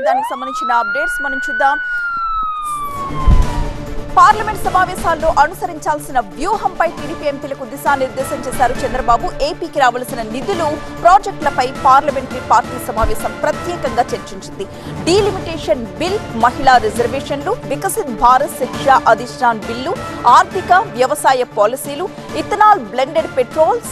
దానికి సంబంధించిన అప్డేట్స్ మనం చూద్దాం. పార్లమెంట్ సమావేశాల్లో అనుసరించాల్సిన వ్యూహంపై టీడీపీ ఎంపీలకు దిశానిర్దేశం చేశారు చంద్రబాబు. ఏపీకి రావాల్సిన నిధులు, ప్రాజెక్టులపై పార్లమెంటరీ పార్టీ సమావేశం ప్రత్యేకంగా చర్చించింది. డీలిమిటేషన్ బిల్, మహిళా రిజర్వేషన్లు, వికసిత్ భారత్ శిక్షా అధిష్టాన్ బిల్లు, ఆర్థిక వ్యవసాయ పాలసీలు, ఇథనాల్ బ్లెండెడ్ పెట్రోల్,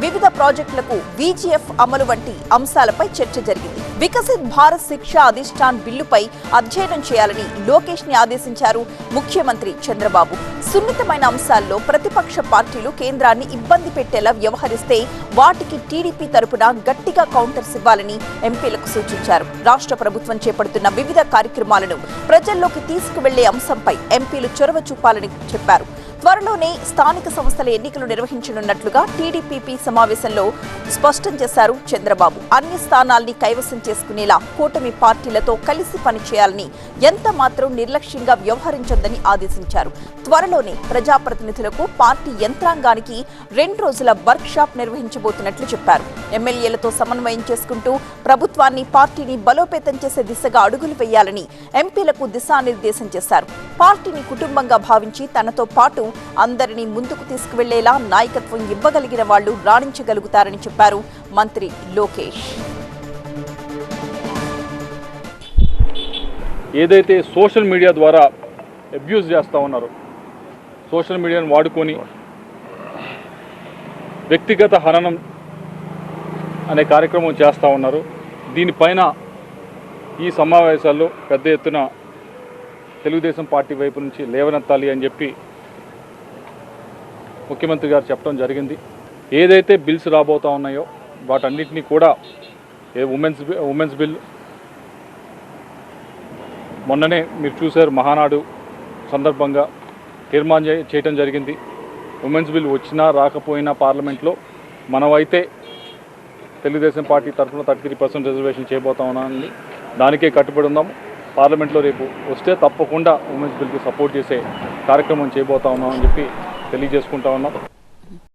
వివిధ ప్రాజెక్టులకు వీజీఎఫ్ అమలు వంటి అంశాలపై చర్చ జరిగింది. వికసిత్ భారత్ శిక్షా అధిష్టాన్ బిల్లుపై అధ్యయనం చేయాలని లోకేష్ ని ఆదేశించారు ముఖ్యమంత్రి చంద్రబాబు. సున్నితమైన అంశాల్లో ప్రతిపక్ష పార్టీలు కేంద్రాన్ని ఇబ్బంది పెట్టేలా వ్యవహరిస్తే వాటికి టీడీపీ తరపున గట్టిగా కౌంటర్స్ ఇవ్వాలని ఎంపీలకు సూచించారు. రాష్ట్ర ప్రభుత్వం చేపడుతున్న వివిధ కార్యక్రమాలను ప్రజల్లోకి తీసుకువెళ్లే అంశంపై ఎంపీలు చొరవ చూపాలని చెప్పారు. త్వరలోనే స్థానిక సంస్థల ఎన్నికలు నిర్వహించనున్నట్లుగా టీడీపీ సమావేశంలో స్పష్టం చేశారు చంద్రబాబు. అన్ని స్థానాల్ని కైవసం చేసుకునేలా కూటమి పార్టీలతో కలిసి పనిచేయాలని, ఎంత మాత్రం నిర్లక్ష్యంగా వ్యవహరించొద్దని ఆదేశించారు. త్వరలోనే ప్రజాప్రతినిధులకు, పార్టీ యంత్రాంగానికి 2 రోజుల వర్క్ షాప్ నిర్వహించబోతున్నట్లు చెప్పారు. ఎమ్మెల్యేలతో సమన్వయం చేసుకుంటూ ప్రభుత్వాన్ని, పార్టీని బలోపేతం చేసే దిశగా అడుగులు వేయాలని ఎంపీలకు దిశానిర్దేశం చేశారు. పార్టీని కుటుంబంగా భావించి తనతో పాటు అందరినీ ముందుకు తీసుకువెళ్లేలా నాయకత్వం ఇవ్వగలిగిన వాళ్లు రాణించగలుగుతారని చెప్పారు మంత్రి లోకేష్. ఏదైతే సోషల్ మీడియా ద్వారా అబ్యూజ్ చేస్తూ ఉన్నారో, సోషల్ మీడియాను వాడుకొని వ్యక్తిగత హననం అనే కార్యక్రమం చేస్తూ ఉన్నారు. దీనిపైన ఈ సమావేశాల్లో పెద్ద ఎత్తున తెలుగుదేశం పార్టీ వైపు నుంచి లేవనెత్తాలి అని చెప్పి ముఖ్యమంత్రి గారు చెప్పడం జరిగింది. ఏదైతే బిల్స్ రాబోతూ ఉన్నాయో వాటన్నిటినీ కూడా ఉమెన్స్ బిల్ మొన్ననే మీరు చూశారు, మహానాడు సందర్భంగా తీర్మానం చేయడం జరిగింది. ఉమెన్స్ బిల్ వచ్చినా రాకపోయినా పార్లమెంట్లో మనమైతే తెలుగుదేశం పార్టీ తరఫున 33% రిజర్వేషన్ చేయబోతా ఉన్నామని దానికే కట్టుబడి ఉన్నాము. పార్లమెంట్లో రేపు వస్తే తప్పకుండా ఉమెన్స్ బిల్కి సపోర్ట్ చేసే కార్యక్రమం చేయబోతా ఉన్నామని చెప్పి తెలియజేసుకుంటా ఉన్నాం.